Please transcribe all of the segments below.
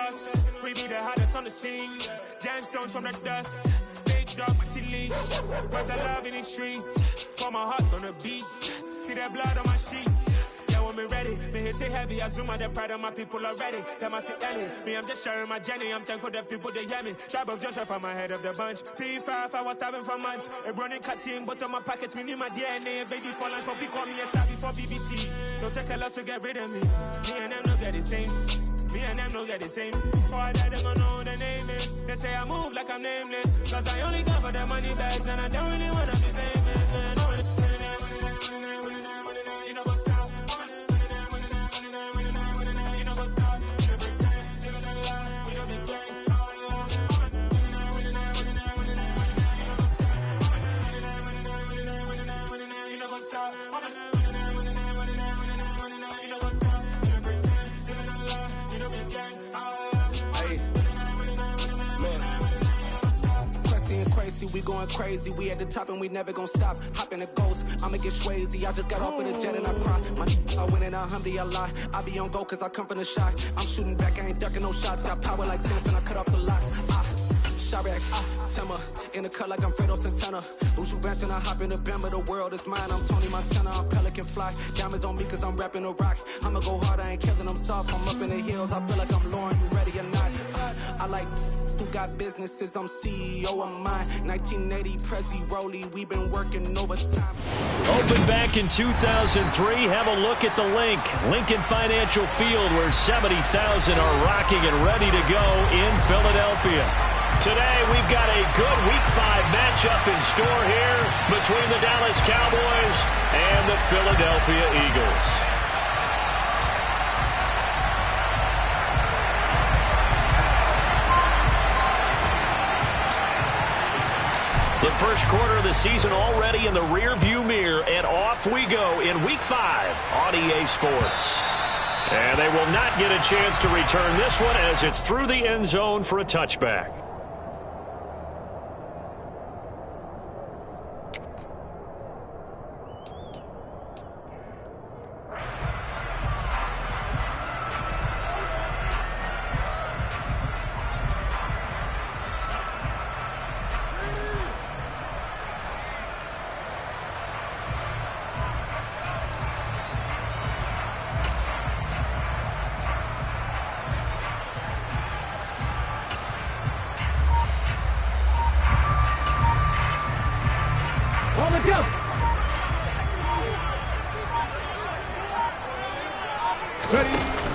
us. We be the hottest on the scene. Gemstones from the dust. Big dog, pretty leash. Where's the love in the streets? Pour my heart on the beat. See that blood on my sheets. Yeah, when me ready, me hit it heavy. I zoom out the pride of my people already. Them I see Ellie. Me, I'm just sharing my journey. I'm thankful that people they hear me. Tribe of Joseph, I'm ahead of the bunch. P5, I was starving for months. A running cuts in, but on my pockets, me knew my DNA. Baby for lunch, but we call me a star before BBC. Don't take a lot to get rid of me. Me and them no get the same. Me and them no get the same. Boy, that they gonna know who the name is. They say I move like I'm nameless. Cause I only come for the money bags. And I don't really wanna be famous. You know what's stop. You know what's stop. You know pretend. Living a lie. We don't be gang. You know what's stop. Crazy, we going crazy. We at the top and we never gonna stop. Hop in a ghost, I'ma get swayzy. I just got off of the jet and I cry. I win and alhamdulillah. I be on go cause I come from the shot. I'm shooting back, I ain't ducking no shots. Got power like Samson, I cut off the locks. Sharek, Tema, in the cut like I'm Fredo Santana. Uju Banton, I hop in the Bama, the world is mine. I'm Tony Montana, I'm Pelican Fly. Diamonds on me cause I'm rapping a rock. I'ma go hard, I ain't killing them soft. I'm up in the hills, I feel like I'm Lauren, you ready or not? I like who got businesses, I'm CEO of mine. 1980 Prezi Rolly, we been working overtime. Opened back in 2003, have a look at the Lincoln Financial Field, where 70,000 are rocking and ready to go in Philadelphia. Today, we've got a good Week 5 matchup in store here between the Dallas Cowboys and the Philadelphia Eagles. The first quarter of the season already in the rearview mirror, and off we go in Week 5 on EA Sports. And they will not get a chance to return this one as it's through the end zone for a touchback.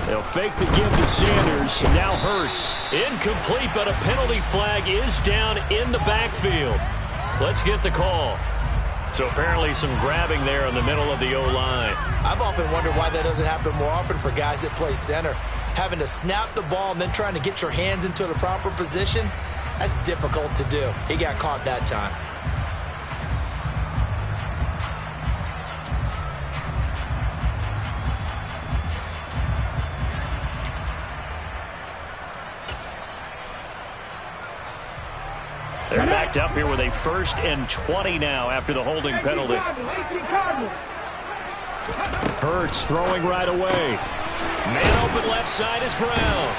They'll fake the give to Sanders. Now Hurts. Incomplete, but a penalty flag is down in the backfield. Let's get the call. So apparently some grabbing there in the middle of the O-line. I've often wondered why that doesn't happen more often for guys that play center. Having to snap the ball and then trying to get your hands into the proper position, that's difficult to do. He got caught that time. They're backed up here with a 1st and 20 now after the holding penalty. Hurts throwing right away. Man open left side is Brown.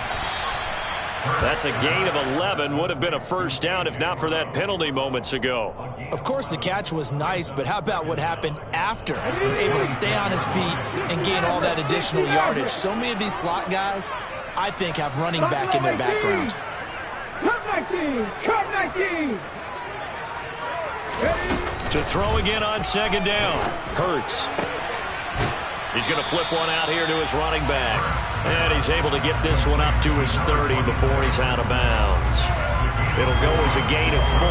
That's a gain of 11. Would have been a first down if not for that penalty moments ago. Of course, the catch was nice, but how about what happened after? Able to stay on his feet and gain all that additional yardage. So many of these slot guys, I think, have running back in their background. Cut 19! To throw again on 2nd down. Hurts. He's going to flip one out here to his running back. And he's able to get this one up to his 30 before he's out of bounds. It'll go as a gain of 4,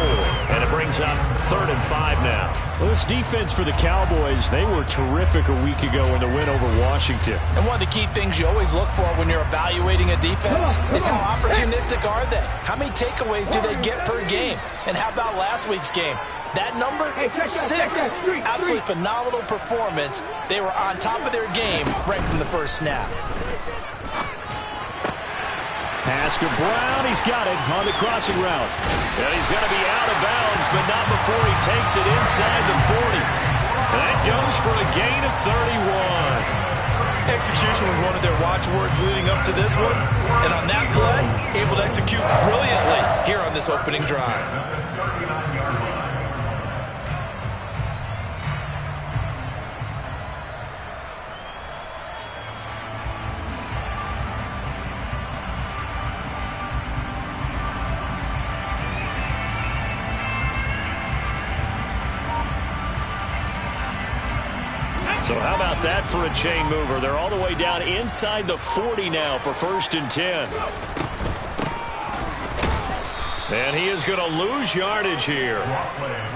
and it brings up 3rd and 5 now. Well, this defense for the Cowboys, they were terrific a week ago in the win over Washington. And one of the key things you always look for when you're evaluating a defense is how opportunistic are they? How many takeaways do they get per game? And how about last week's game? That number, 6. Absolutely phenomenal performance. They were on top of their game right from the first snap. Pass to Brown. He's got it on the crossing route. And he's going to be out of bounds, but not before he takes it inside the 40. That goes for a gain of 31. Execution was one of their watchwords leading up to this one. And on that play, able to execute brilliantly here on this opening drive. So how about that for a chain mover? They're all the way down inside the 40 now for 1st and 10. And he is going to lose yardage here.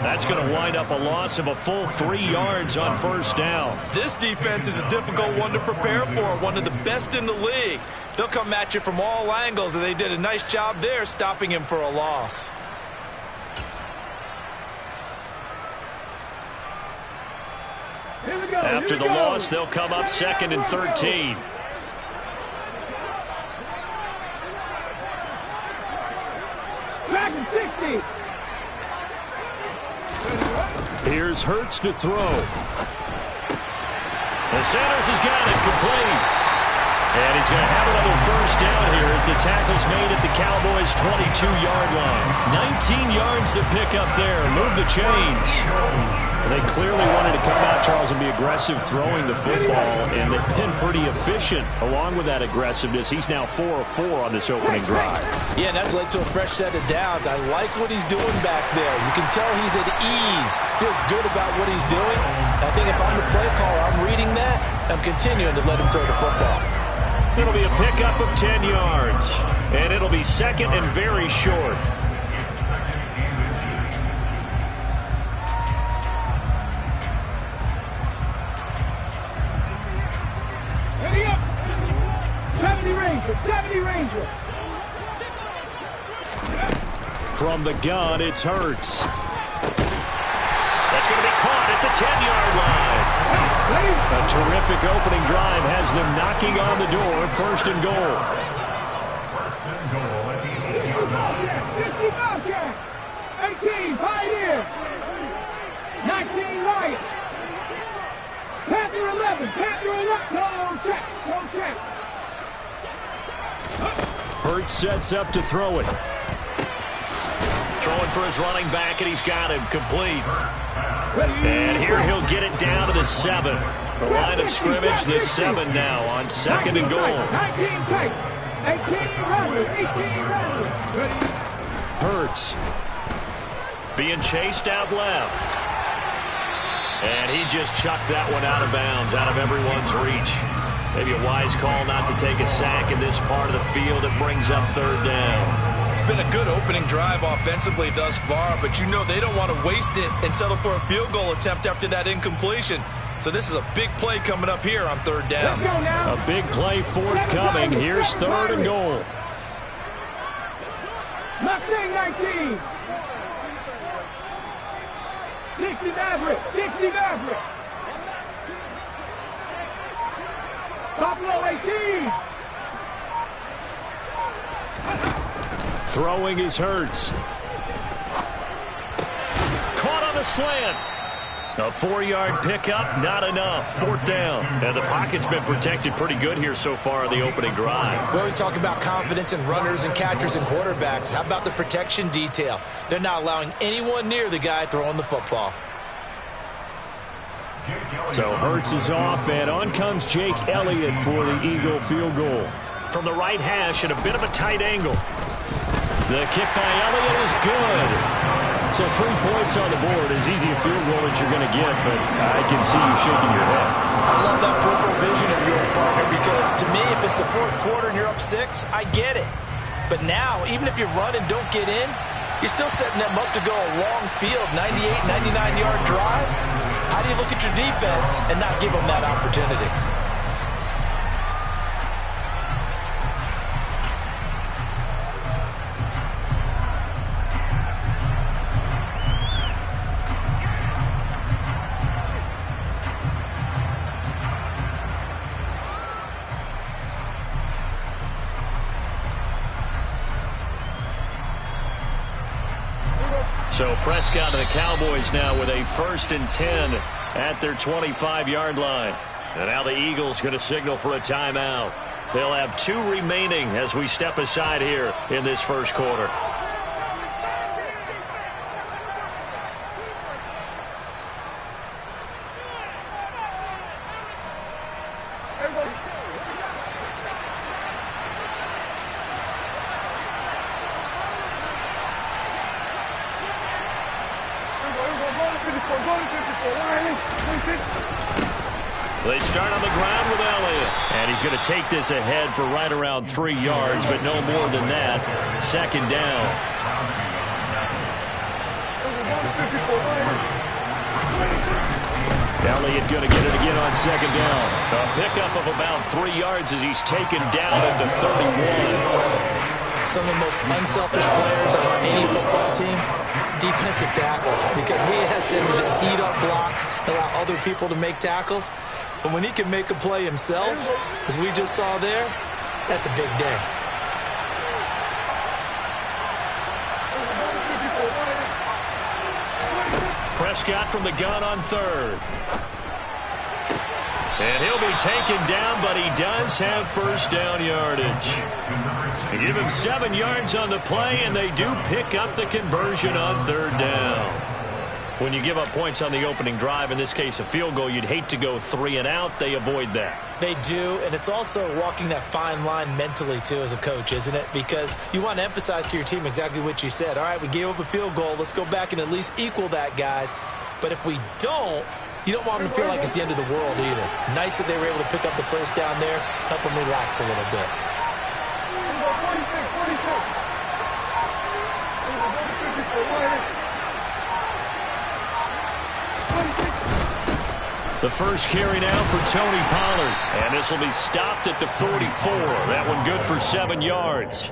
That's going to wind up a loss of a full 3 yards on 1st down. This defense is a difficult one to prepare for, one of the best in the league. They'll come at you from all angles, and they did a nice job there stopping him for a loss. After the loss, they'll come up 2nd and 13. Here's Hurts to throw. The Sanders has got it complete. And he's going to have another 1st down here as the tackle's made at the Cowboys' 22-yard line. 19 yards to pick up there. Move the chains. They clearly wanted to come out, Charles, and be aggressive throwing the football, and they've been pretty efficient along with that aggressiveness. He's now 4 of 4 on this opening drive. Yeah, and that's led to a fresh set of downs. I like what he's doing back there. You can tell he's at ease. Feels good about what he's doing. I think if I'm the play caller, I'm reading that. I'm continuing to let him throw the football. It'll be a pickup of 10 yards, and it'll be 2nd and very short. Ready up! 70 Ranger! From the gun, it's Hurts. That's going to be caught at the 10-yard line. A terrific opening drive has them knocking on the door. 1st and goal. 18, Pioneer. 19, Lion. Panther 11, Go check. Hurts sets up to throw it. Throwing for his running back, and he's got him complete. And here he'll get it down to the 7. The line of scrimmage, the 7 now on 2nd and goal. 19 tight. 18 runners. Hurts being chased out left. And he just chucked that one out of bounds, out of everyone's reach. Maybe a wise call not to take a sack in this part of the field. It brings up 3rd down. It's been a good opening drive offensively thus far, but you know they don't want to waste it and settle for a field goal attempt after that incompletion. So this is a big play coming up here on 3rd down. A big play forthcoming. Here's 3rd and goal. Mustang 19. 60 Maverick. Buffalo 18. Throwing is Hurts. Caught on the slant. A 4-yard pickup, not enough. 4th down. And the pocket's been protected pretty good here so far in the opening drive. We always talk about confidence in runners and catchers and quarterbacks. How about the protection detail? They're not allowing anyone near the guy throwing the football. So Hurts is off, and on comes Jake Elliott for the Eagle field goal. From the right hash at a bit of a tight angle. The kick by Elliott is good. So 3 points on the board, as easy a field goal as you're going to get, but I can see you shaking your head. I love that peripheral vision of yours, partner, because to me, if it's the 4th quarter and you're up 6, I get it. But now, even if you run and don't get in, you're still setting them up to go a long field, 98, 99-yard drive. How do you look at your defense and not give them that opportunity? So Prescott and the Cowboys now with a 1st and 10 at their 25-yard line. And now the Eagles going to signal for a timeout. They'll have 2 remaining as we step aside here in this first quarter. They start on the ground with Elliott. And he's going to take this ahead for right around 3 yards, but no more than that. Second down. Elliott going to get it again on second down. A pickup of about 3 yards as he's taken down at the 31. Some of the most unselfish players on any football team, defensive tackles, because we ask them to just eat up blocks, allow other people to make tackles. But when he can make a play himself, as we just saw there, that's a big day. Prescott from the gun on third. And he'll be taken down, but he does have first down yardage. They give him 7 yards on the play, and they do pick up the conversion on third down. When you give up points on the opening drive, in this case a field goal, you'd hate to go 3 and out. They avoid that. They do, and it's also walking that fine line mentally, too, as a coach, isn't it? Because you want to emphasize to your team exactly what you said. All right, we gave up a field goal. Let's go back and at least equal that, guys. But if we don't, you don't want them to feel like it's the end of the world either. Nice that they were able to pick up the first down there, help them relax a little bit. The first carry now for Tony Pollard. And this will be stopped at the 44. That one good for 7 yards.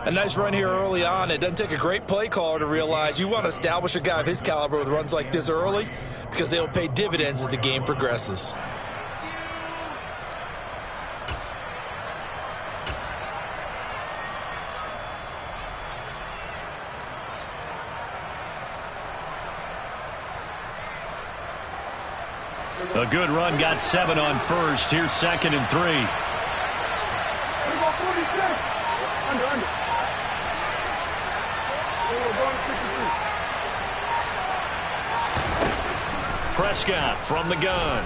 A nice run here early on. It doesn't take a great play caller to realize you want to establish a guy of his caliber with runs like this early, because they'll pay dividends as the game progresses. A good run, got 7 on first. Here's 2nd and 3. Prescott from the gun.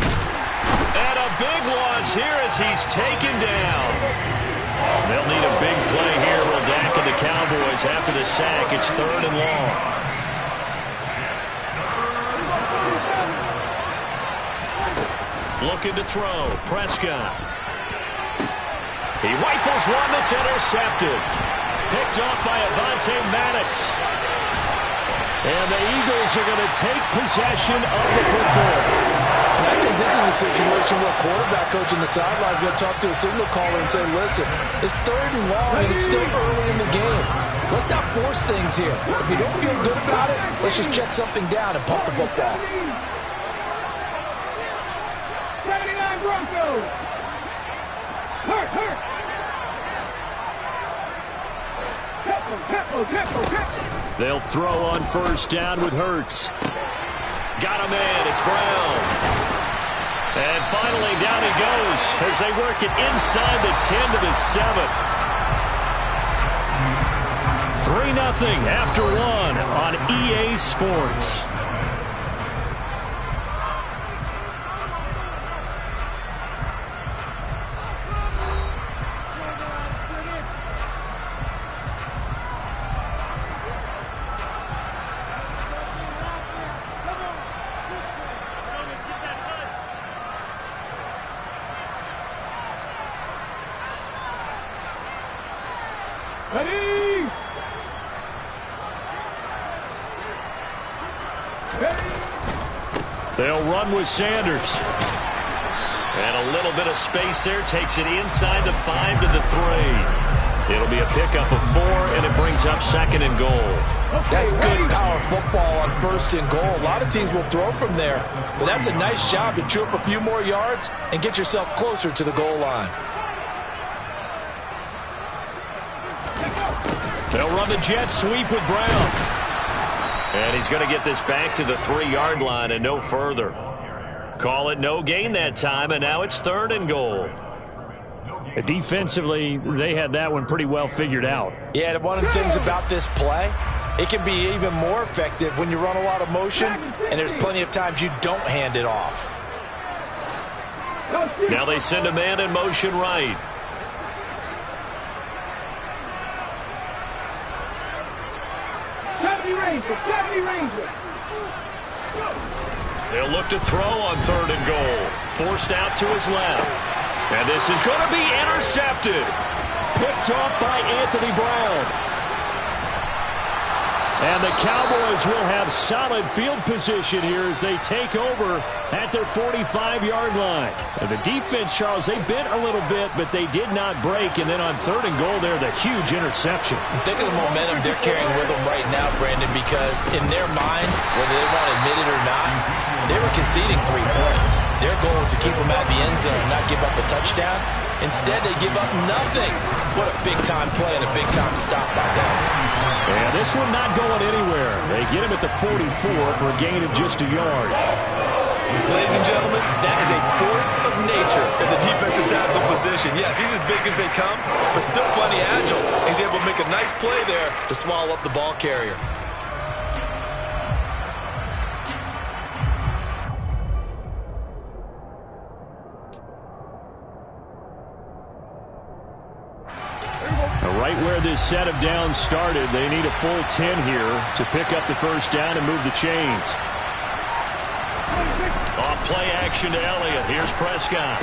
And a big loss here as he's taken down. They'll need a big play here, Rodak and the Cowboys after the sack. It's 3rd and long. Looking to throw. Prescott. He rifles one that's intercepted. Picked off by Avonte Maddox. And the Eagles are going to take possession of the football. And I think this is a situation where a quarterback coach on the sideline is going to talk to a signal caller and say, listen, it's 3rd and long and it's still early in the game. Let's not force things here. If we don't feel good about it, let's just check something down and pump the football. Broncos! Hurt! They'll throw on first down with Hurts. Got him in. It's Brown. And finally down he goes as they work it inside the 10 to the 7. 3-0 after 1 on EA Sports. They'll run with Sanders. And a little bit of space there. Takes it inside the 5 to the 3. It'll be a pickup of 4, and it brings up 2nd and goal. That's good power football on 1st and goal. A lot of teams will throw from there. But that's a nice job to chew up a few more yards and get yourself closer to the goal line. They'll run the jet sweep with Brown. And he's going to get this back to the 3-yard line and no further. Call it no gain that time, and now it's 3rd and goal. Defensively, they had that one pretty well figured out. Yeah, and one of the things about this play, it can be even more effective when you run a lot of motion, and there's plenty of times you don't hand it off. Now they send a man in motion right. They'll look to throw on 3rd and goal. Forced out to his left. And this is going to be intercepted. Picked off by Anthony Brown. And the Cowboys will have solid field position here as they take over at their 45-yard line. And the defense, Charles, they bent a little bit, but they did not break. And then on 3rd and goal there, the huge interception. Think of the momentum they're carrying with them right now, Brandon, because in their mind, whether they want to admit it or not, they were conceding 3 points. Their goal was to keep them out of the end zone and not give up a touchdown. Instead, they give up nothing. What a big-time play and a big-time stop by them. And this one not going anywhere. They get him at the 44 for a gain of just a yard. Ladies and gentlemen, that is a force of nature in the defensive tackle position. Yes, he's as big as they come, but still plenty agile. He's able to make a nice play there to swallow up the ball carrier. Right where this set of downs started, they need a full 10 here to pick up the first down and move the chains. Off play action to Elliott. Here's Prescott.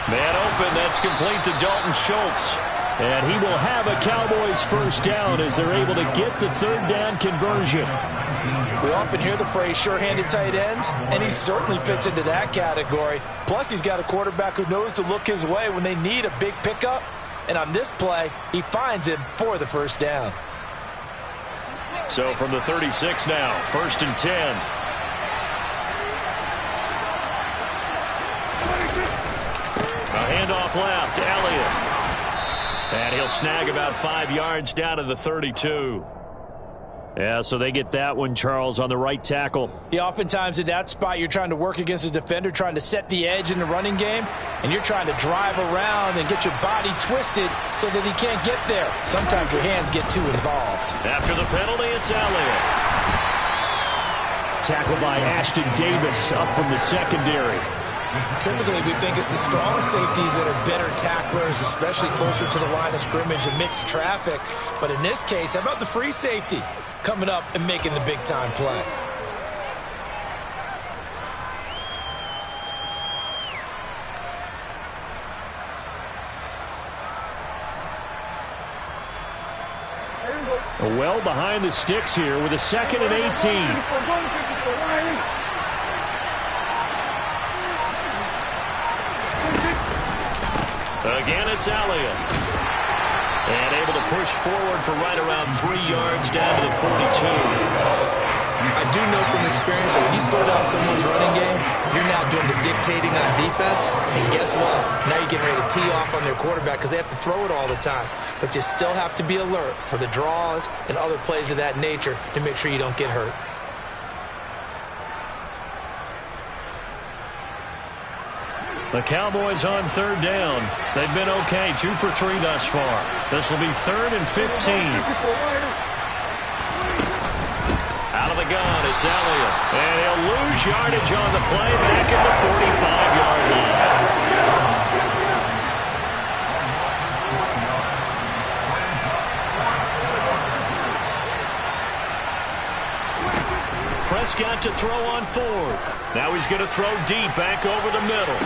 Man open. That's complete to Dalton Schultz. And he will have a Cowboys first down as they're able to get the 3rd down conversion. We often hear the phrase sure-handed tight ends, and he certainly fits into that category. Plus, he's got a quarterback who knows to look his way when they need a big pickup. And on this play, he finds him for the first down. So from the 36 now, 1st and 10. A handoff left, Elliott. And he'll snag about 5 yards down to the 32. Yeah, so they get that one, Charles, on the right tackle. Yeah, oftentimes in that spot, you're trying to work against a defender, trying to set the edge in the running game, and you're trying to drive around and get your body twisted so that he can't get there. Sometimes your hands get too involved. After the penalty, it's Elliott. Tackled by Ashton Davis up from the secondary. Typically, we think it's the strong safeties that are better tacklers, especially closer to the line of scrimmage amidst traffic. But in this case, how about the free safety coming up and making the big-time play? Well behind the sticks here with a 2nd and 18. Again, it's Elliott. And able to push forward for right around 3 yards down to the 42. I do know from experience that when you slow down someone's running game, you're now doing the dictating on defense. And guess what? Now you're getting ready to tee off on their quarterback because they have to throw it all the time. But you still have to be alert for the draws and other plays of that nature to make sure you don't get hurt. The Cowboys on 3rd down. They've been okay, 2 for 3 thus far. This will be 3rd and 15. Out of the gun, it's Elliott. And he'll lose yardage on the play back at the 45-yard line. Prescott to throw on 4th. Now he's going to throw deep back over the middle.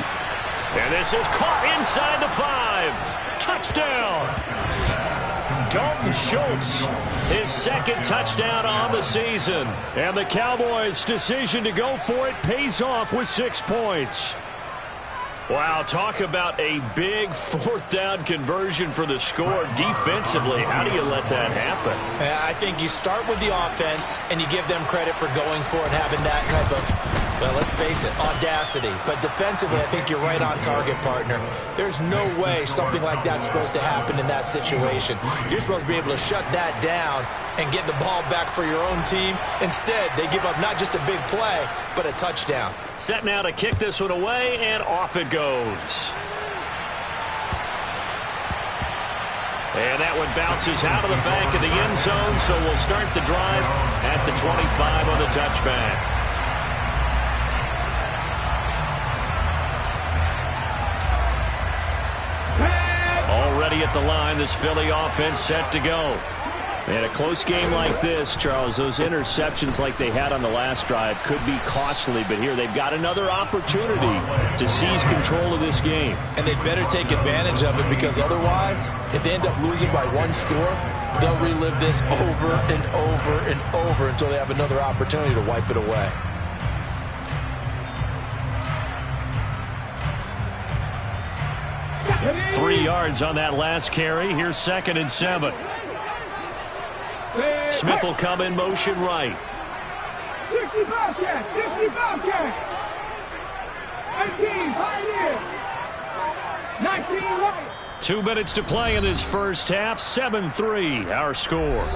And this is caught inside the 5. Touchdown. Dalton Schultz, his 2nd touchdown on the season. And the Cowboys' decision to go for it pays off with 6 points. Wow, talk about a big fourth down conversion for the score. Defensively, how do you let that happen? I think you start with the offense, and you give them credit for going for it, having that type of, well, let's face it, audacity. But defensively, I think you're right on target, partner. There's no way something like that's supposed to happen in that situation. You're supposed to be able to shut that down and get the ball back for your own team. Instead, they give up not just a big play, but a touchdown. Set now to kick this one away, and off it goes. And that one bounces out of the back of the end zone, so we'll start the drive at the 25 on the touchback. Already at the line, this Philly offense set to go. And a close game like this, Charles, those interceptions like they had on the last drive could be costly, but here they've got another opportunity to seize control of this game. And they'd better take advantage of it, because otherwise, if they end up losing by one score, they'll relive this over and over and over until they have another opportunity to wipe it away. Three yards on that last carry. Here's 2nd and 7. Smith will come in motion right. 60 Bobcat, 60 Bobcat. 18 Pioneer. 19 right. 2 minutes to play in this first half. 7-3 our score.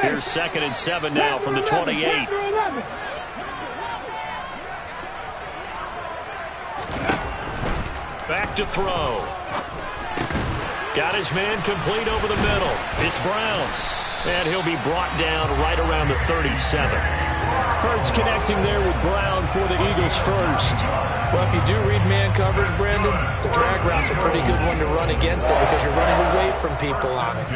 Here's 2nd and 7 now from the 28. Back to throw. Got his man complete over the middle. It's Brown. And he'll be brought down right around the 37. Hurts connecting there with Brown for the Eagles first. Well, if you do read man coverage, Brandon, the drag route's a pretty good one to run against it, because you're running away from people on it.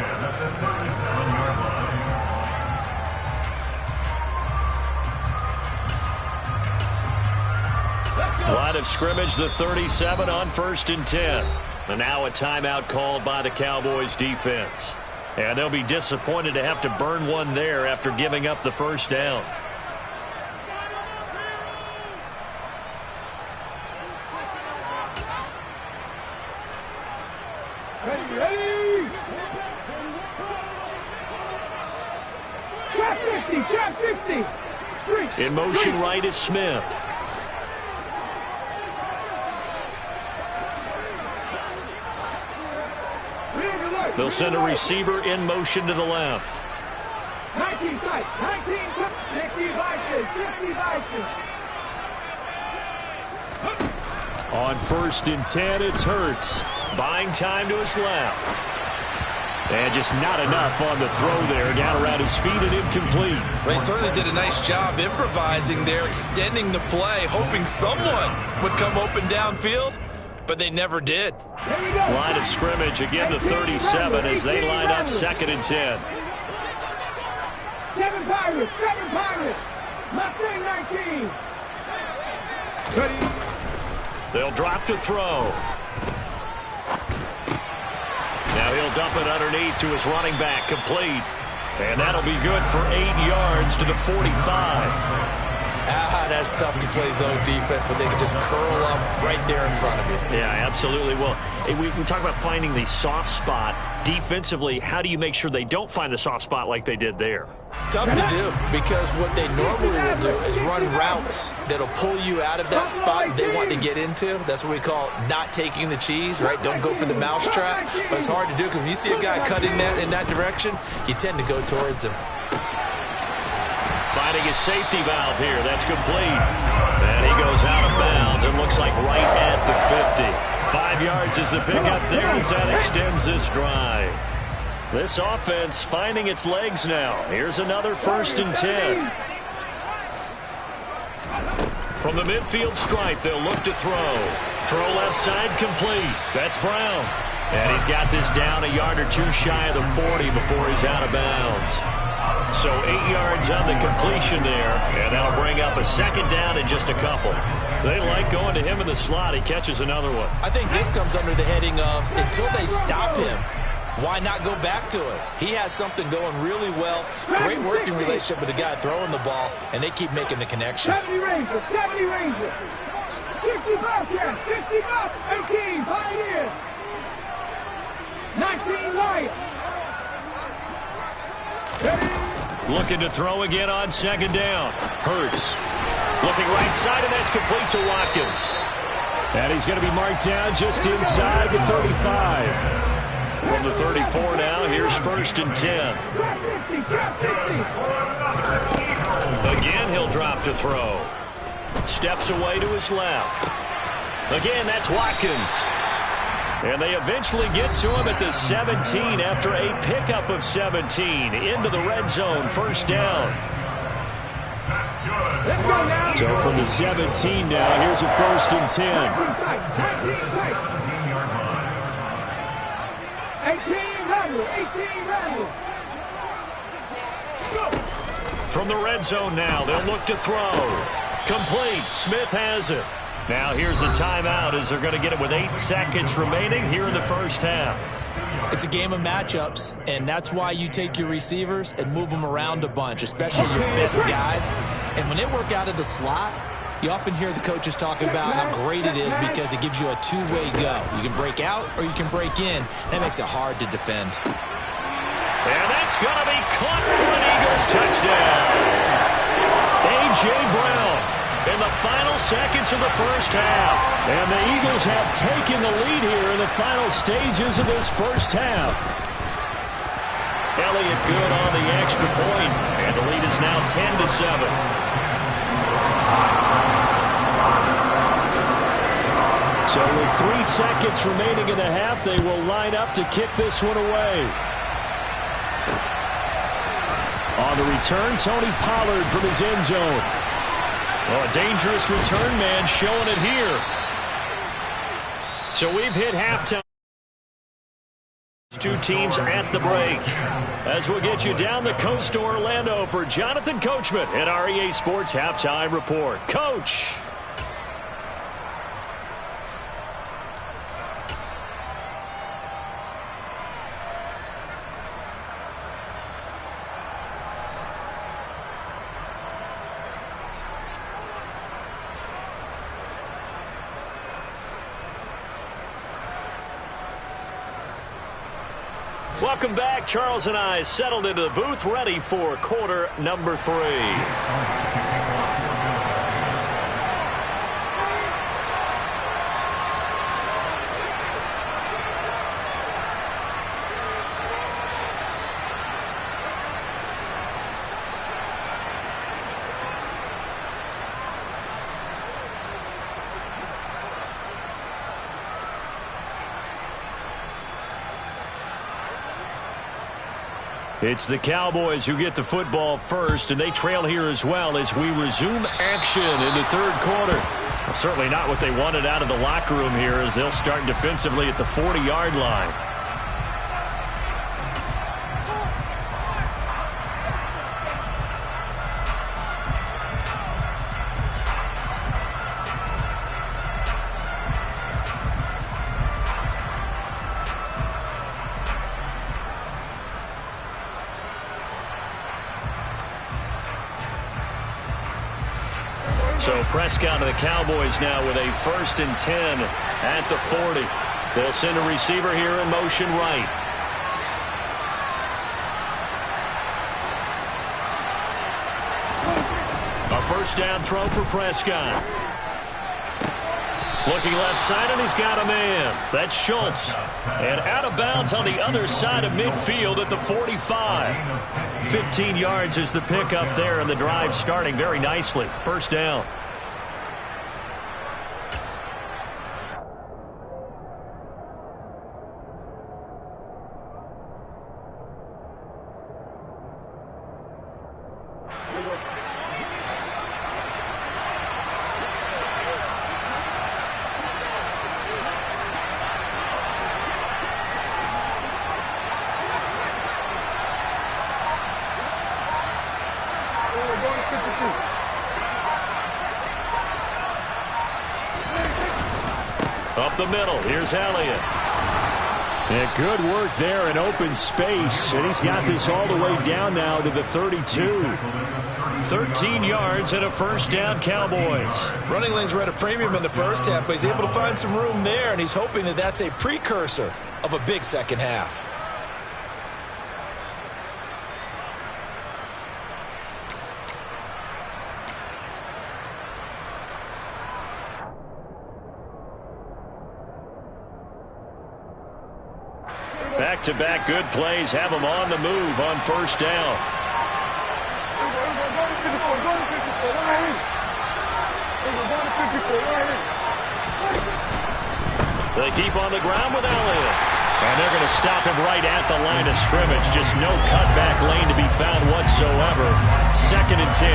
Line of scrimmage, the 37 on 1st and 10. And now a timeout called by the Cowboys defense. And they'll be disappointed to have to burn one there after giving up the first down. Ready. Trap 60. In motion right is Smith. They'll send a receiver in motion to the left. 19 tight, 19, 60 Vikings, 60 Vikings. On 1st and 10, it's Hurts. Buying time to his left. And just not enough on the throw there. Down around his feet and incomplete. They certainly did a nice job improvising there, extending the play, hoping someone would come open downfield, but they never did. Line of scrimmage, again the 37 as they line up 2nd and 10. 7 Pirates, Mustang 19. Ready. They'll drop to throw. Now he'll dump it underneath to his running back, complete. And that'll be good for 8 yards to the 45. That's tough to play zone defense when they can just curl up right there in front of you. Yeah, absolutely. Well, we talk about finding the soft spot. Defensively, how do you make sure they don't find the soft spot like they did there? Tough to do, because what they normally will do is run routes that'll pull you out of that spot they want to get into. That's what we call not taking the cheese, right? Don't go for the mousetrap. But it's hard to do, because when you see a guy cutting that in that direction, you tend to go towards him. Finding his safety valve here. That's complete. And he goes out of bounds. It looks like right at the 50. 5 yards is the pickup there as that extends this drive. This offense finding its legs now. Here's another 1st and 10. From the midfield stripe, they'll look to throw. Throw left side complete. That's Brown. And he's got this down a yard or two shy of the 40 before he's out of bounds. So 8 yards on the completion there, and that'll bring up a second down in just a couple. They like going to him in the slot. He catches another one. I think this comes under the heading of until they stop him, why not go back to it? He has something going really well. Great working relationship with the guy throwing the ball, and they keep making the connection. 70 Rangers, 70 Rangers. 60 bucks, yes, 60 bucks, 18, Pioneers. 19 Lions. Looking to throw again on second down. Hurts. Looking right side, and that's complete to Watkins. And he's going to be marked down just inside the 35. From the 34 now, here's 1st and 10. Again, he'll drop to throw. Steps away to his left. Again, that's Watkins. And they eventually get to him at the 17 after a pickup of 17 into the red zone. 1st down. So from the 17 now, here's a 1st and 10. 18 From the red zone now, they'll look to throw. Complete. Smith has it. Now here's a timeout as they're going to get it with 8 seconds remaining here in the 1st half. It's a game of matchups, and that's why you take your receivers and move them around a bunch, especially your best guys. And when they work out of the slot, you often hear the coaches talk about how great it is because it gives you a two-way go. You can break out or you can break in. That makes it hard to defend. And that's going to be caught for an Eagles touchdown. A.J. Brown in the final seconds of the 1st half. And the Eagles have taken the lead here in the final stages of this 1st half. Elliott good on the extra point, and the lead is now 10-7. So with 3 seconds remaining in the half, they will line up to kick this one away. On the return, Tony Pollard from his end zone. Oh, a dangerous return man showing it here. So we've hit halftime. 2 teams at the break. As we'll get you down the coast to Orlando for Jonathan Coachman at our EA Sports Halftime Report. Coach. Welcome back. Charles and I settled into the booth, ready for quarter number 3. It's the Cowboys who get the football first, and they trail here as well as we resume action in the 3rd quarter. Well, certainly not what they wanted out of the locker room here as they'll start defensively at the 40-yard line. So Prescott of the Cowboys now with a 1st and 10 at the 40. They'll send a receiver here in motion right. A 1st down throw for Prescott. Looking left side, and he's got a man. That's Schultz. And out of bounds on the other side of midfield at the 45. 15 yards is the pickup there, and the drive starting very nicely. 1st down. up the middle. Here's Elliott. Yeah, good work there in open space. And he's got this all the way down now to the 32. 13 yards and a first down, Cowboys. Running lanes were at a premium in the first half, but he's able to find some room there, and he's hoping that that's a precursor of a big second half. Back-to-back good plays have him on the move on first down. They keep on the ground with Elliott. And they're going to stop him right at the line of scrimmage. Just no cutback lane to be found whatsoever. 2nd and 10.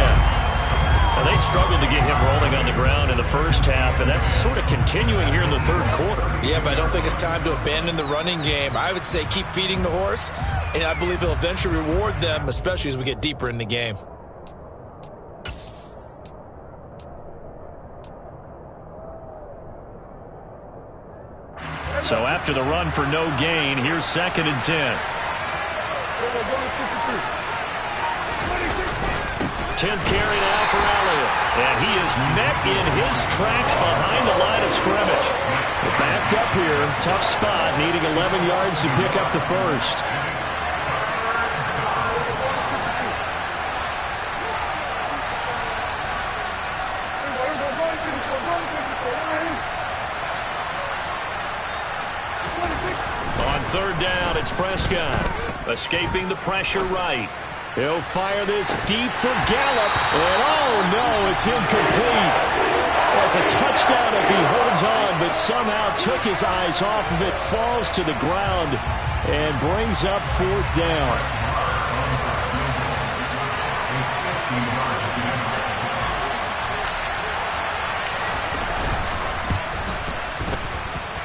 Now, they struggled to get him rolling on the ground in the first half, and that's sort of continuing here in the third quarter. Yeah, but I don't think it's time to abandon the running game. I would say keep feeding the horse, and I believe he'll eventually reward them, especially as we get deeper in the game. So after the run for no gain, here's 2nd and 10. 10th carry now for Elliott. And he is met in his tracks behind the line of scrimmage. Backed up here, tough spot, needing 11 yards to pick up the first. On 3rd down, it's Prescott. Escaping the pressure right. He'll fire this deep for Gallup. And oh no, it's incomplete. Well, it's a touchdown if he holds on, but somehow took his eyes off of it, falls to the ground, and brings up 4th down.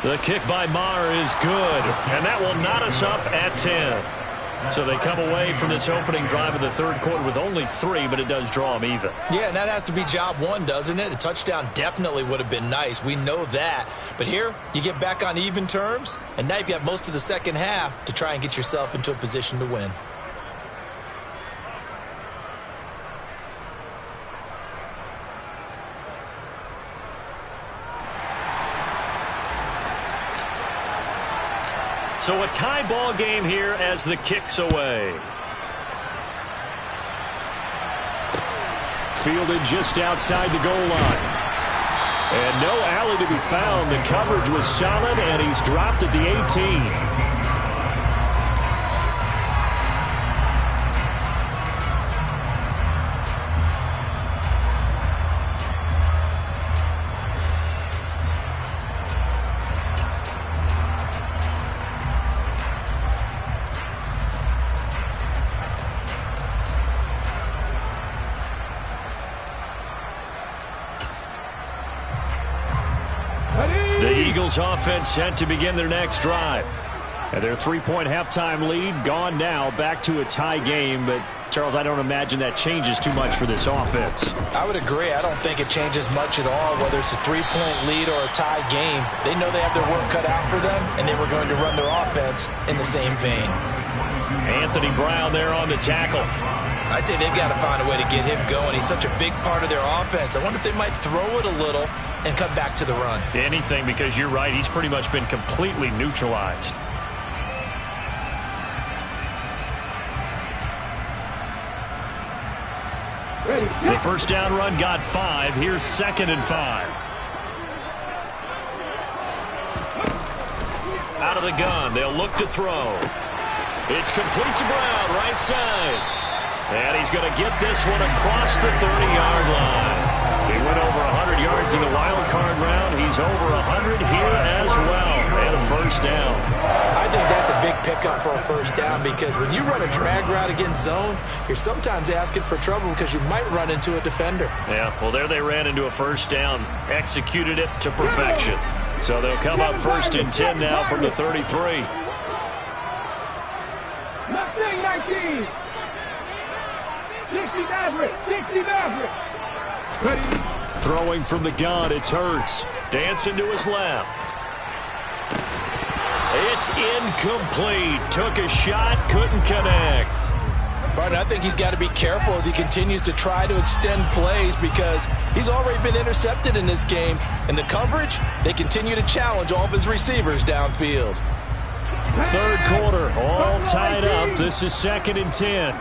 The kick by Maher is good, and that will knot us up at 10. So they come away from this opening drive of the third quarter with only 3, but it does draw them even. Yeah, and that has to be job one, doesn't it? A touchdown definitely would have been nice. We know that. But here, you get back on even terms, and now you've got most of the second half to try and get yourself into a position to win. So a tie ball game here as the kick's away. Fielded just outside the goal line. And no alley to be found. The coverage was solid, and he's dropped at the 18. Eagles offense set to begin their next drive. And their 3-point halftime lead gone now, back to a tie game. But, Charles, I don't imagine that changes too much for this offense. I would agree. I don't think it changes much at all, whether it's a 3-point lead or a tie game. They know they have their work cut out for them, and they were going to run their offense in the same vein. Anthony Brown there on the tackle. I'd say they've got to find a way to get him going. He's such a big part of their offense. I wonder if they might throw it a little and come back to the run. Anything, because you're right. He's pretty much been completely neutralized. The first down run got 5. Here's 2nd and 5. Out of the gun. They'll look to throw. It's complete to Brown, right side. And he's going to get this one across the 30-yard line. He went over 100 yards in the wild card round. He's over 100 here as well. And a first down. I think that's a big pickup for a first down, because when you run a drag route against zone, you're sometimes asking for trouble because you might run into a defender. Yeah, well, there they ran into a first down. Executed it to perfection. So they'll come up 1st and 10 now from the 33. 19. 60 Maverick. 60 Maverick. Throwing from the gun, it's Hurts. Dancing to his left. It's incomplete. Took a shot, couldn't connect. Partner, I think he's got to be careful as he continues to try to extend plays because he's already been intercepted in this game. And the coverage, they continue to challenge all of his receivers downfield. Third quarter, all tied up. This is 2nd and 10.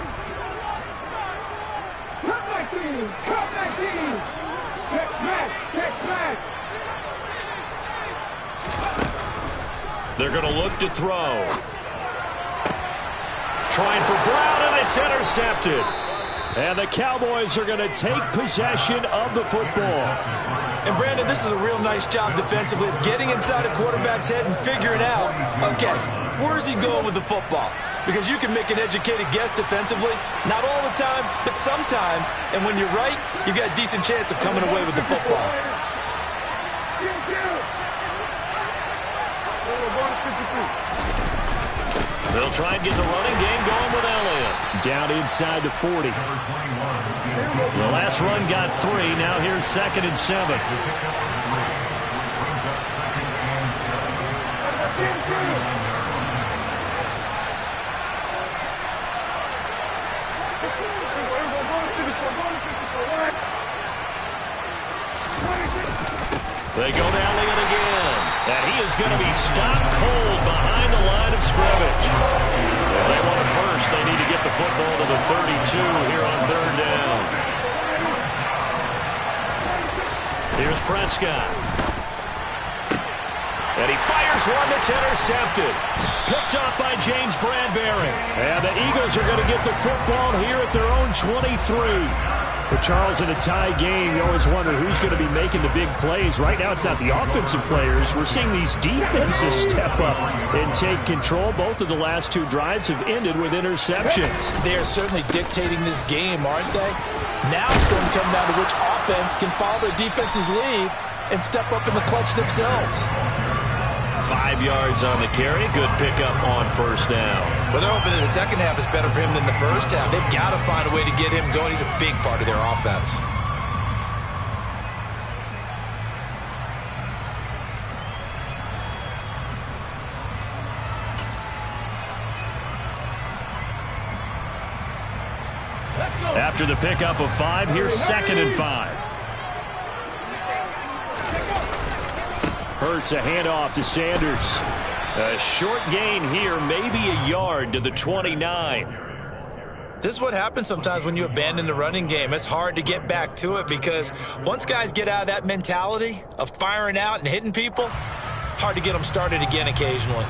They're going to look to throw. Trying for Brown, and it's intercepted. And the Cowboys are going to take possession of the football. And, Brandon, this is a real nice job defensively of getting inside a quarterback's head and figuring out, okay, where's he going with the football? Because you can make an educated guess defensively, not all the time, but sometimes. And when you're right, you've got a decent chance of coming away with the football. They'll try and get the running game going with Elliott. Down inside the 40. The last run got 3. Now here's 2nd and 7. They go to Elliott again. And he is going to be stopped cold behind the line of scrimmage. If they want it first, they need to get the football to the 32 here on 3rd down. Here's Prescott. And he fires one that's intercepted. Picked up by James Bradbury. And the Eagles are going to get the football here at their own 23. But Charles, in a tie game, you always wonder who's going to be making the big plays. Right now, it's not the offensive players. We're seeing these defenses step up and take control. Both of the last 2 drives have ended with interceptions. They are certainly dictating this game, aren't they? Now it's going to come down to which offense can follow their defense's lead and step up in the clutch themselves. 5 yards on the carry. Good pickup on 1st down. Well, they're hoping that the second half is better for him than the first half. They've got to find a way to get him going. He's a big part of their offense. After the pickup of 5, here's 2nd and 5. Hurts a handoff to Sanders. A short gain here, maybe a yard to the 29. This is what happens sometimes when you abandon the running game. It's hard to get back to it because once guys get out of that mentality of firing out and hitting people, hard to get them started again occasionally.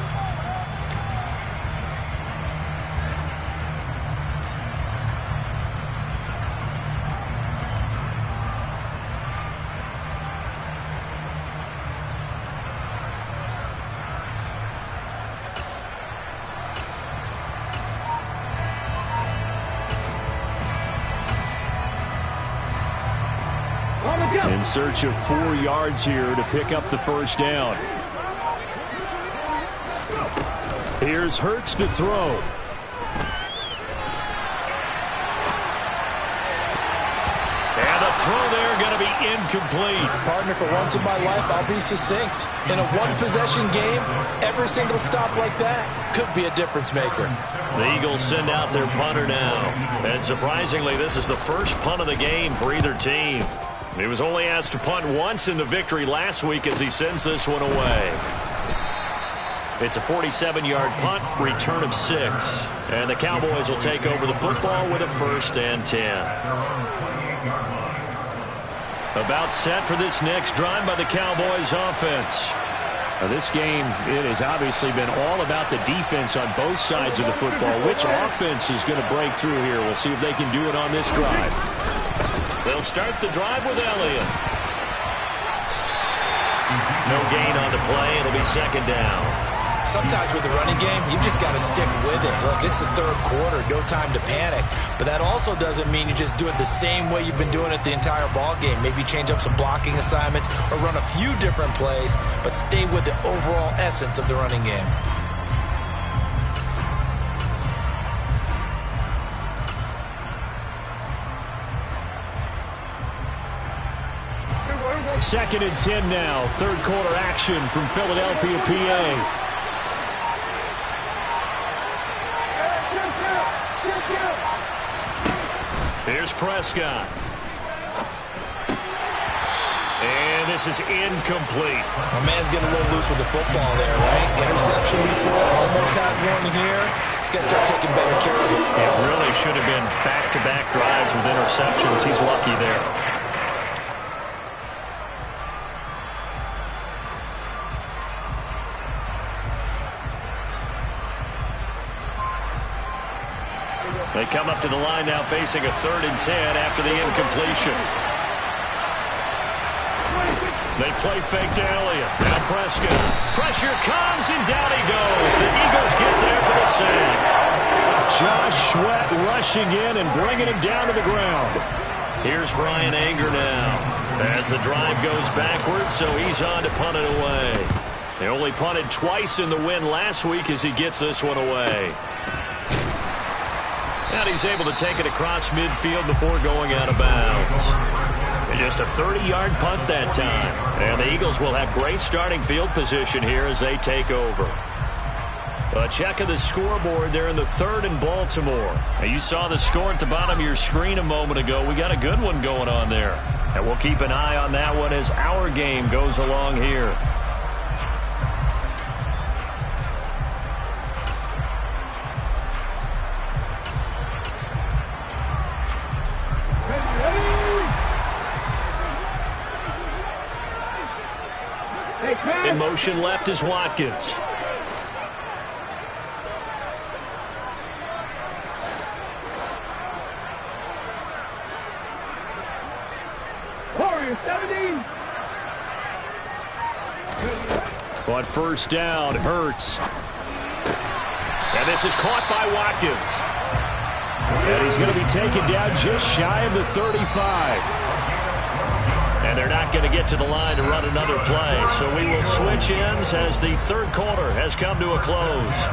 In search of 4 yards here to pick up the 1st down. Here's Hurts to throw. And the throw there going to be incomplete. Partner, for once in my life, I'll be succinct. In a one-possession game, every single stop like that could be a difference maker. The Eagles send out their punter now. And surprisingly, this is the first punt of the game for either team. He was only asked to punt once in the victory last week as he sends this one away. It's a 47-yard punt, return of 6. And the Cowboys will take over the football with a 1st and 10. About set for this next drive by the Cowboys offense. Now this game, it has obviously been all about the defense on both sides of the football. Which offense is going to break through here? We'll see if they can do it on this drive. They'll start the drive with Elliott. No gain on the play. It'll be 2nd down. Sometimes with the running game, you've just got to stick with it. Look, it's the 3rd quarter, no time to panic. But that also doesn't mean you just do it the same way you've been doing it the entire ball game. Maybe change up some blocking assignments or run a few different plays, but stay with the overall essence of the running game. Second and 10 now. 3rd quarter action from Philadelphia, PA. Here's Prescott. And this is incomplete. My man's getting a little loose with the football there, right? Interception before, almost had one here. He's got to start taking better care of it. It really should have been back-to-back drives with interceptions. He's lucky there. They come up to the line now facing a 3rd and 10 after the incompletion. They play fake to Elliott. Now Prescott. Pressure comes, and down he goes. The Eagles get there for the sack. Josh Sweat rushing in and bringing him down to the ground. Here's Brian Anger now. As the drive goes backwards, so he's on to punt it away. They only punted twice in the win last week as he gets this one away. And he's able to take it across midfield before going out of bounds. And just a 30-yard punt that time. And the Eagles will have great starting field position here as they take over. A check of the scoreboard there in the 3rd and Baltimore. Now you saw the score at the bottom of your screen a moment ago. We got a good one going on there. And we'll keep an eye on that one as our game goes along here. In motion left is Watkins. Warriors 70. On 1st down, Hurts. And this is caught by Watkins. And he's going to be taken down just shy of the 35. And they're not going to get to the line to run another play. So we will switch ends as the 3rd quarter has come to a close.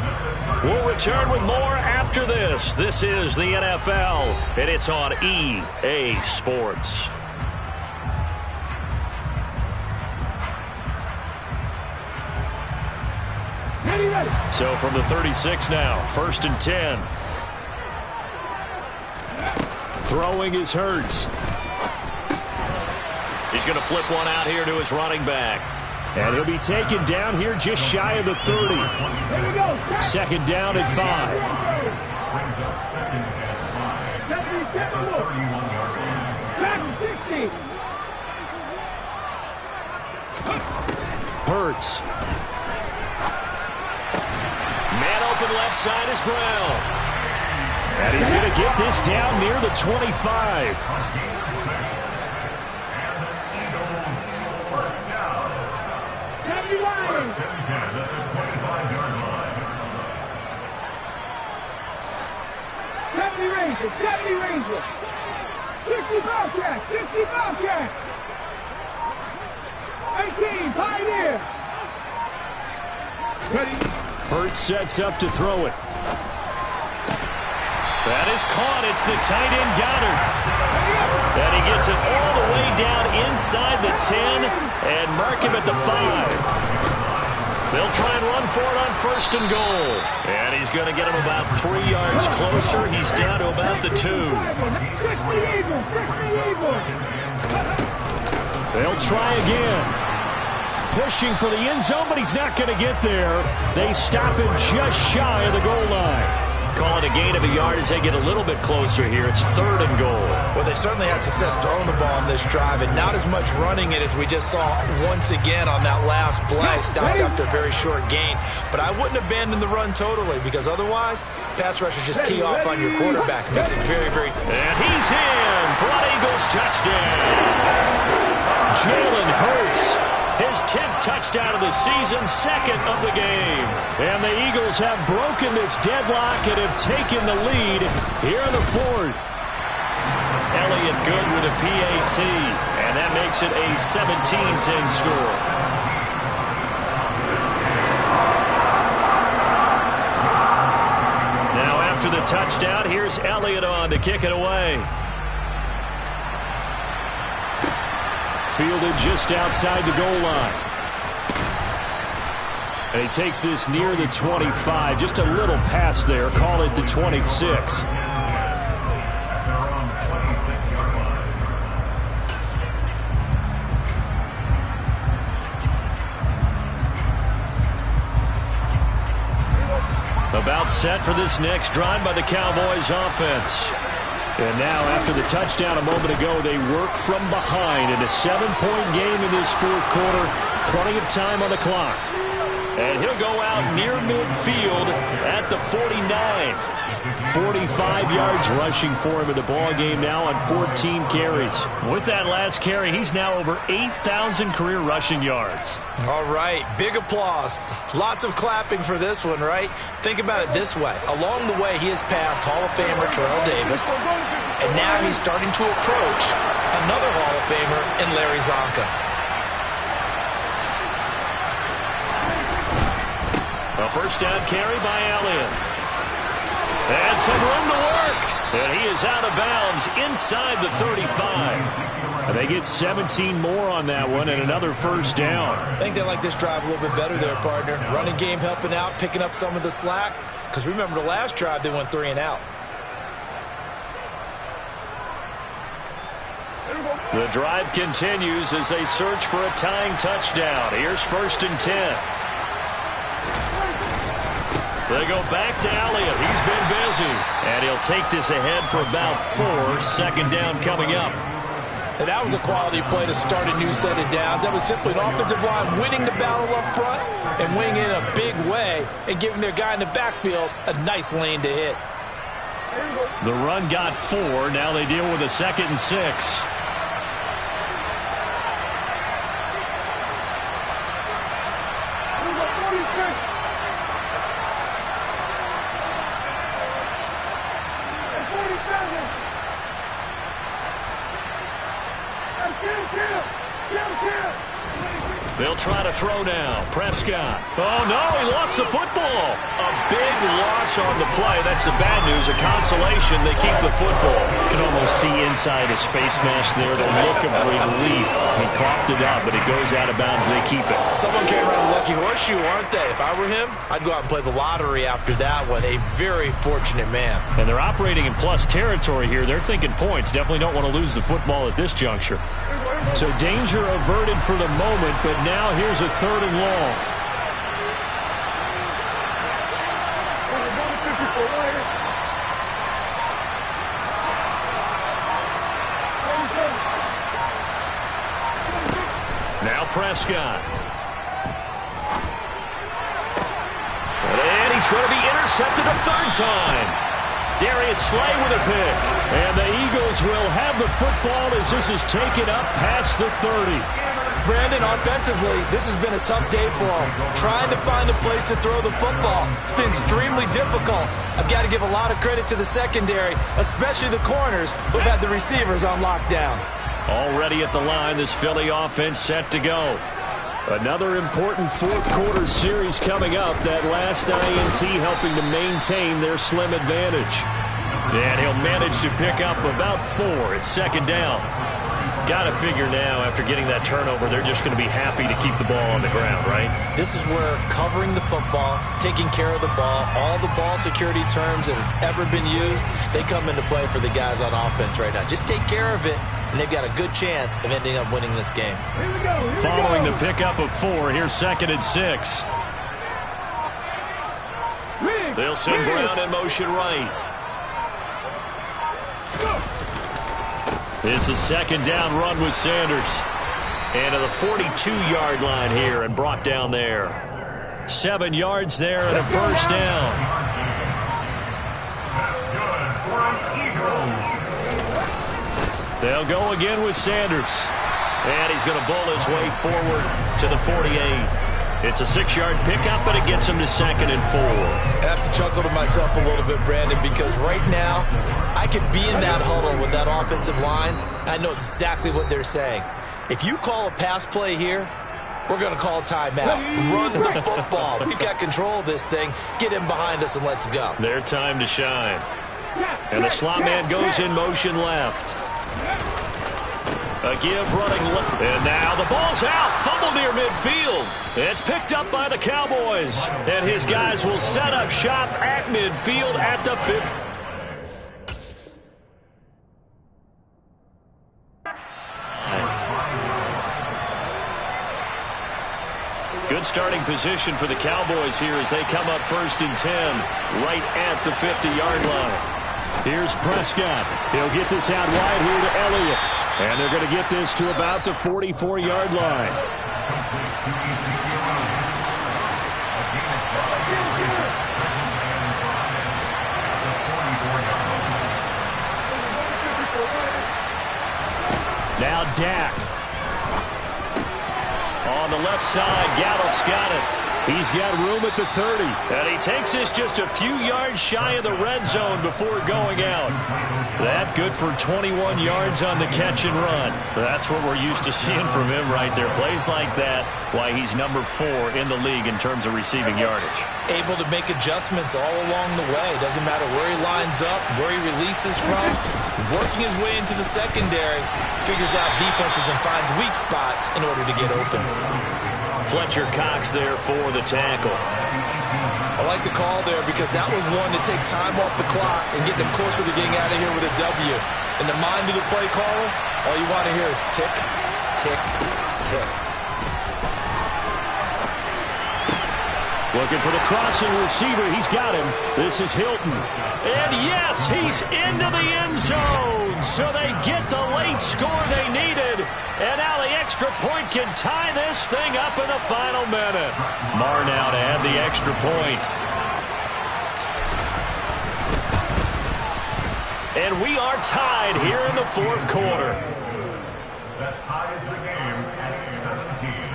We'll return with more after this. This is the NFL, and it's on EA Sports. So from the 36 now, 1st and 10. Throwing is Hurts. He's going to flip one out here to his running back. And he'll be taken down here just shy of the 30. 2nd down at 5. Hurts. Man open left side is Brown. And he's going to get this down near the 25. Ranger. 60 Bobcat. 60 Bobcat. 18 Pioneer. Ready. Hurts sets up to throw it. That is caught. It's the tight end Goddard. And he gets it all the way down inside the 10 and mark him at the 5. They'll try and run for it on 1st and goal. And he's going to get him about 3 yards closer. He's down to about the 2. They'll try again. Pushing for the end zone, but he's not going to get there. They stop him just shy of the goal line. Call it a gain of a yard as they get a little bit closer here. It's 3rd and goal. Well, they certainly had success throwing the ball on this drive, and not as much running it as we just saw once again on that last play. Stopped after a very short gain. But I wouldn't abandon the run totally, because otherwise, pass rushers just tee off on your quarterback. Makes it very, very... And he's in for an Eagles touchdown. Jalen Hurts. His 10th touchdown of the season, 2nd of the game. And the Eagles have broken this deadlock and have taken the lead here in the 4th. Elliott good with a PAT, and that makes it a 17-10 score. Now after the touchdown, here's Elliott on to kick it away. Fielded just outside the goal line. And he takes this near the 25. Just a little pass there. Call it the 26. About set for this next drive by the Cowboys offense. And now, after the touchdown a moment ago, they work from behind in a 7-point game in this fourth quarter. Plenty of time on the clock. And he'll go out near midfield at the 49. 45 yards rushing for him in the ball game now on 14 carries. With that last carry, he's now over 8,000 career rushing yards. All right, big applause. Lots of clapping for this one, right? Think about it this way. Along the way, he has passed Hall of Famer Terrell Davis, and now he's starting to approach another Hall of Famer in Larry Zonka. A first down carry by Elliott. And some room to work. And he is out of bounds inside the 35. And they get 17 more on that one and another first down. I think they like this drive a little bit better there, partner. Running game helping out, picking up some of the slack. Because remember the last drive, they went 3 and out. The drive continues as they search for a tying touchdown. Here's 1st and 10. They go back to Elliott. He's been busy. And he'll take this ahead for about 4. Second down coming up. And that was a quality play to start a new set of downs. That was simply an offensive line winning the battle up front and winning in a big way and giving their guy in the backfield a nice lane to hit. The run got 4. Now they deal with a 2nd and 6. They'll try to throw now. Prescott. Oh, no, he lost the football. A big loss on the play. That's the bad news. A consolation, they keep the football. You can almost see inside his face mask there the look of relief. He coughed it up, but it goes out of bounds. They keep it. Someone came around a lucky horseshoe, aren't they? If I were him, I'd go out and play the lottery after that one. A very fortunate man. And they're operating in plus territory here. They're thinking points. Definitely don't want to lose the football at this juncture. So danger averted for the moment, but now here's a 3rd and long. Now Prescott. And he's going to be intercepted a 3rd time. Darius Slay with a pick. And the Eagles will have the football as this is taken up past the 30. Brandon, offensively, this has been a tough day for him. Trying to find a place to throw the football. It's been extremely difficult. I've got to give a lot of credit to the secondary, especially the corners who've had the receivers on lockdown. Already at the line, this Philly offense set to go. Another important fourth quarter series coming up. That last INT helping to maintain their slim advantage. And he'll manage to pick up about 4. It's 2nd down. Got to figure now, after getting that turnover, they're just going to be happy to keep the ball on the ground, right? This is where covering the football, taking care of the ball, all the ball security terms that have ever been used, they come into play for the guys on offense right now. Just take care of it, and they've got a good chance of ending up winning this game. Following the pickup of 4, here's 2nd and 6. They'll send Brown in motion right. It's a 2nd down run with Sanders. And to the 42-yard line here and brought down there. 7 yards there and a first down. They'll go again with Sanders. And he's going to bowl his way forward to the 48. It's a 6-yard pickup, but it gets him to 2nd and 4. I have to chuckle to myself a little bit, Brandon, because right now I could be in that huddle with that offensive line, and I know exactly what they're saying. If you call a pass play here, we're going to call a timeout. Run the football. We've got control of this thing. Get him behind us and let's go. Their time to shine. And the slot man goes in motion left. A give running left. And now the ball's out. Fumble near midfield. It's picked up by the Cowboys. And his guys will set up shop at midfield at the 50. Good starting position for the Cowboys here as they come up 1st and 10 right at the 50-yard line. Here's Prescott. He'll get this out wide here to Elliott. And they're going to get this to about the 44-yard line. Now Dak. On the left side, Gallup's got it. He's got room at the 30. And he takes this just a few yards shy of the red zone before going out. That good for 21 yards on the catch and run. That's what we're used to seeing from him right there. Plays like that, why he's number 4 in the league in terms of receiving yardage. Able to make adjustments all along the way. Doesn't matter where he lines up, where he releases from. Working his way into the secondary, figures out defenses and finds weak spots in order to get open. Fletcher Cox there for the tackle. I like the call there because that was one to take time off the clock and get them closer to getting out of here with a W. In the mind of the play caller, all you want to hear is tick, tick, tick. Looking for the crossing receiver. He's got him. This is Hilton. And yes, he's into the end zone. So they get the late score they needed. And now the extra point can tie this thing up in the final minute. Marr now to add the extra point. And we are tied here in the 4th quarter. That ties the game at 17.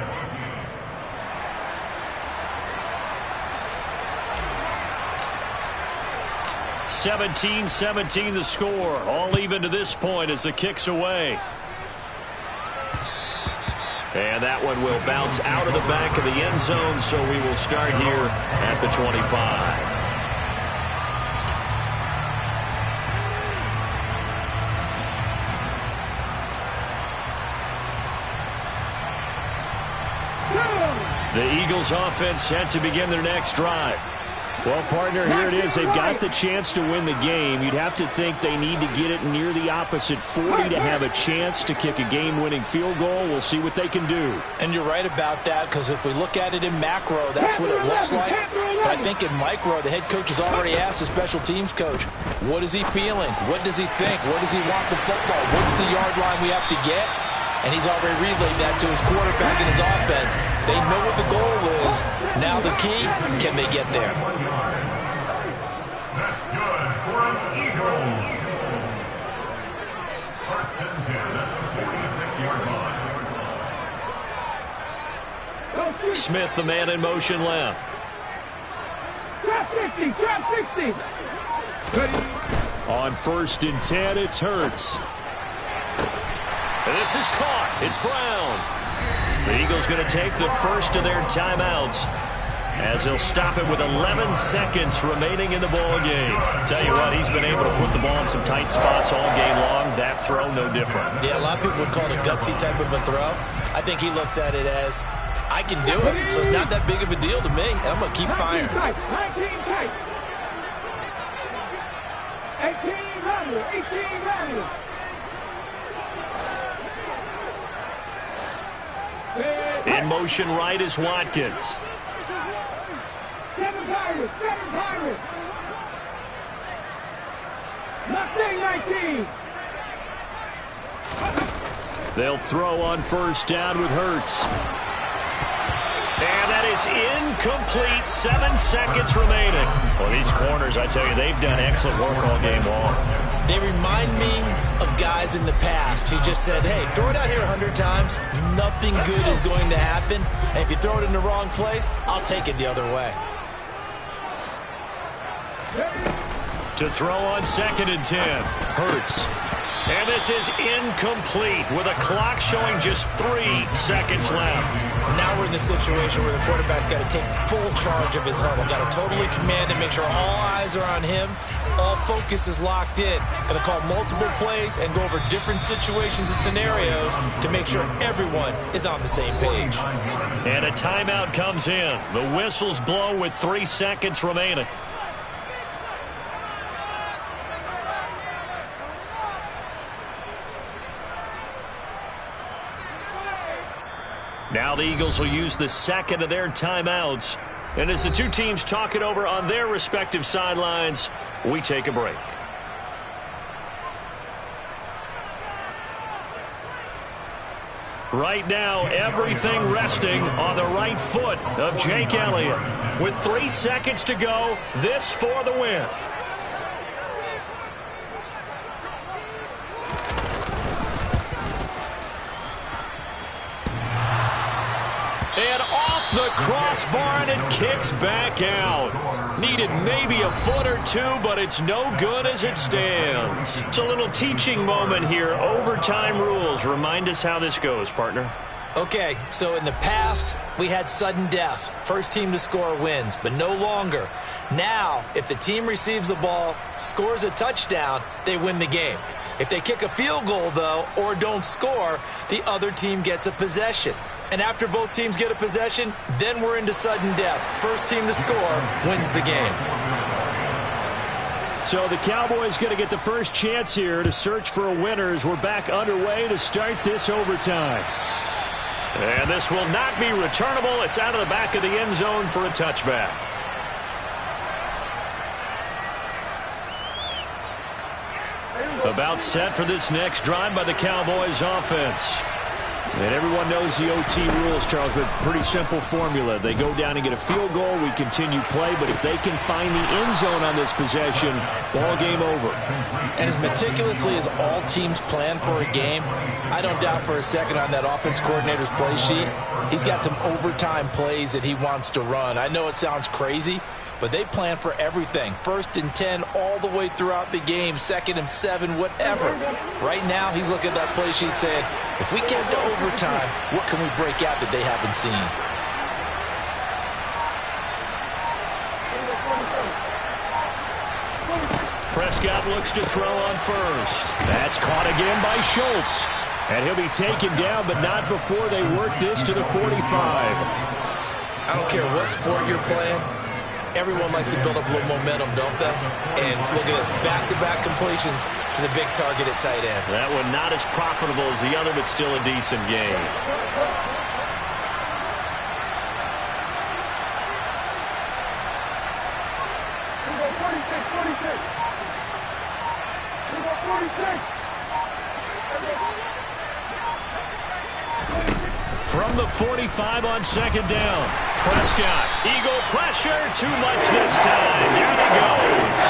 17-17 the score. All even to this point as the kick's away. And that one will bounce out of the back of the end zone, so we will start here at the 25. The Eagles offense set to begin their next drive. Well, partner, here it is. They've got the chance to win the game. You'd have to think they need to get it near the opposite 40 to have a chance to kick a game-winning field goal. We'll see what they can do. And you're right about that, because if we look at it in macro, that's what it looks like. But I think in micro, the head coach has already asked the special teams coach, what is he feeling? What does he think? What does he want the football? What's the yard line we have to get? And he's already relayed that to his quarterback and his offense. They know what the goal is. Now the key, can they get there? That's good for an Eagles. 1st and 10 at the 46-yard line. Smith, the man in motion left. Trap 60, trap 60. On 1st and 10, it's Hurts. This is caught. It's Brown. The Eagles going to take the first of their timeouts as they'll stop it with 11 seconds remaining in the ball game. Tell you what, he's been able to put the ball in some tight spots all game long. That throw, no different. Yeah, a lot of people would call it a gutsy type of a throw. I think he looks at it as, I can do it, so it's not that big of a deal to me, and I'm going to keep firing. 19 tight. 18 running. In motion right is Watkins. 7 Pirates. Nothing, 19. They'll throw on 1st down with Hurts. And that is incomplete. 7 seconds remaining. Well, these corners, I tell you, they've done excellent work all game long. They remind me of guys in the past who just said, hey, throw it out here 100 times. Nothing good is going to happen. And if you throw it in the wrong place, I'll take it the other way. To throw on 2nd and 10. Hurts. And this is incomplete with a clock showing just 3 seconds left. Now we're in the situation where the quarterback's got to take full charge of his huddle. Got to totally command and make sure all eyes are on him. All focus is locked in. Going to call multiple plays and go over different situations and scenarios to make sure everyone is on the same page. And a timeout comes in. The whistles blow with 3 seconds remaining. Now the Eagles will use the second of their timeouts. And as the two teams talk it over on their respective sidelines, we take a break. Right now, everything resting on the right foot of Jake Elliott. With 3 seconds to go, this for the win. And off the crossbar, and it kicks back out. Needed maybe a foot or two, but it's no good as it stands. It's a little teaching moment here. Overtime rules. Remind us how this goes, partner. Okay, so in the past, we had sudden death. First team to score wins, but no longer. Now, if the team receives the ball, scores a touchdown, they win the game. If they kick a field goal, though, or don't score, the other team gets a possession. And after both teams get a possession, then we're into sudden death. First team to score wins the game. So the Cowboys going to get the first chance here to search for a winner as we're back underway to start this overtime. And this will not be returnable. It's out of the back of the end zone for a touchback. About set for this next drive by the Cowboys offense. And everyone knows the OT rules, Charles, but pretty simple formula. They go down and get a field goal, we continue play, but if they can find the end zone on this possession, ball game over. And as meticulously as all teams plan for a game, I don't doubt for a second on that offense coordinator's play sheet, he's got some overtime plays that he wants to run. I know it sounds crazy, but they plan for everything. 1st and 10 all the way throughout the game, 2nd and 7, whatever. Right now, he's looking at that play sheet saying, if we get to overtime, what can we break out that they haven't seen? Prescott looks to throw on first. That's caught again by Schultz. And he'll be taken down, but not before they work this to the 45. I don't care what sport you're playing. Everyone likes to build up a little momentum, don't they? And look at this, back-to-back completions to the big target at tight end. That one not as profitable as the other, but still a decent game. From the 45 on 2nd down. Prescott, Eagle pressure, too much this time. Down he goes.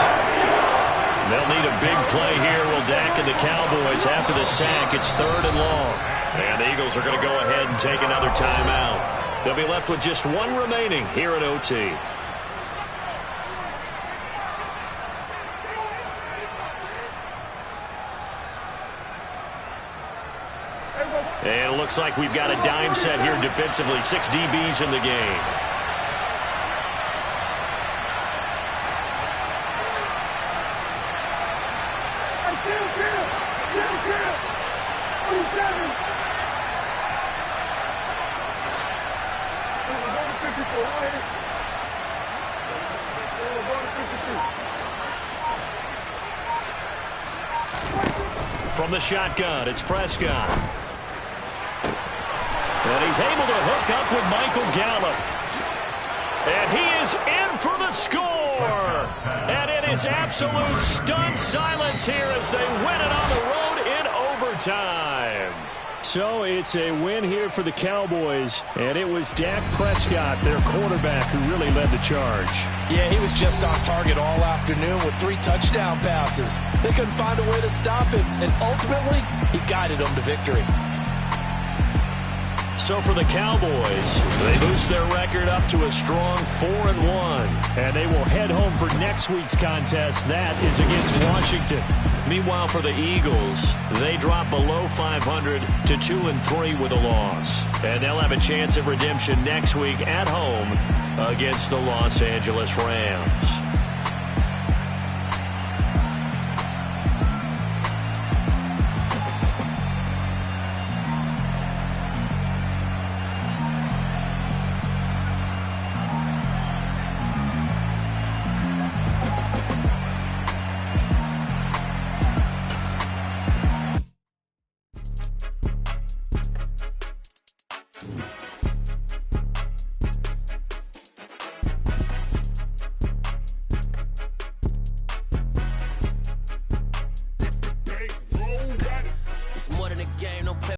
They'll need a big play here. Will Dak and the Cowboys after the sack. It's 3rd and long. And the Eagles are going to go ahead and take another timeout. They'll be left with just one remaining here at OT. And it looks like we've got a dime set here defensively. 6 DBs in the game. From the shotgun, it's Prescott. And he's able to hook up with Michael Gallup. And he is in for the score. And it is absolute stunned silence here as they win it on the road in overtime. So it's a win here for the Cowboys, and it was Dak Prescott, their quarterback, who really led the charge. Yeah, he was just on target all afternoon with 3 touchdown passes. They couldn't find a way to stop him, and ultimately, he guided them to victory. So for the Cowboys, they boost their record up to a strong 4-1. And they will head home for next week's contest. That is against Washington. Meanwhile, for the Eagles, they drop below 500 to 2-3 with a loss. And they'll have a chance of redemption next week at home against the Los Angeles Rams. the game, don't play